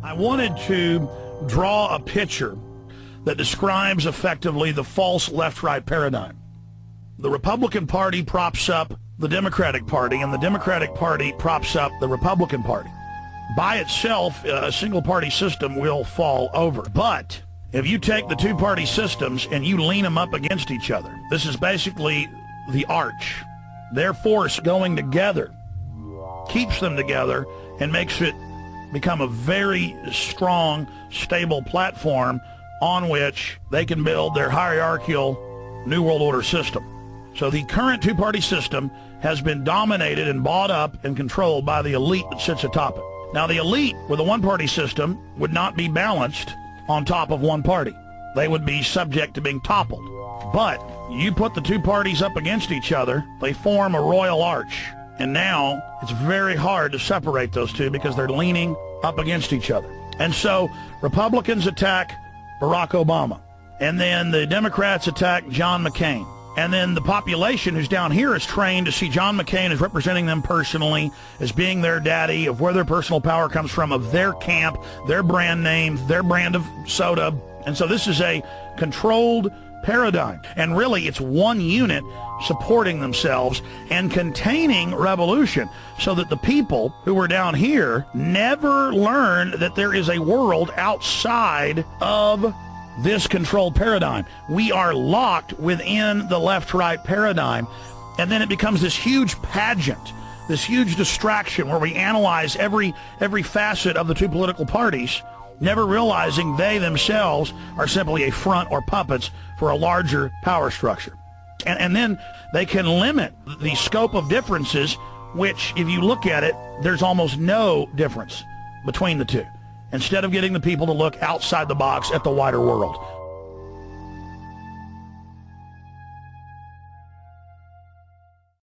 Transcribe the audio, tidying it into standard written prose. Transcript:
I wanted to draw a picture that describes effectively the false left-right paradigm. The Republican Party props up the Democratic Party, and the Democratic Party props up the Republican Party. By itself, a single-party system will fall over. But if you take the two-party systems and you lean them up against each other, this is basically the arch. Their force going together keeps them together and makes it become a very strong, stable platform on which they can build their hierarchical New World Order system. So the current two-party system has been dominated and bought up and controlled by the elite that sits atop it. Now, the elite with a one-party system would not be balanced on top of one party. They would be subject to being toppled. But you put the two parties up against each other, they form a royal arch. And now it's very hard to separate those two because they're leaning up against each other. And so Republicans attack Barack Obama. And then the Democrats attack John McCain. And then the population who's down here is trained to see John McCain as representing them personally, as being their daddy, of where their personal power comes from, of their camp, their brand name, their brand of soda. And so this is a controlled paradigm. And really, it's one unit supporting themselves and containing revolution, so that the people who are down here never learn that there is a world outside of this controlled paradigm. We are locked within the left-right paradigm, and then it becomes this huge pageant, this huge distraction where we analyze every facet of the two political parties, never realizing they themselves are simply a front or puppets for a larger power structure. And then they can limit the scope of differences, which, if you look at it, there's almost no difference between the two, instead of getting the people to look outside the box at the wider world.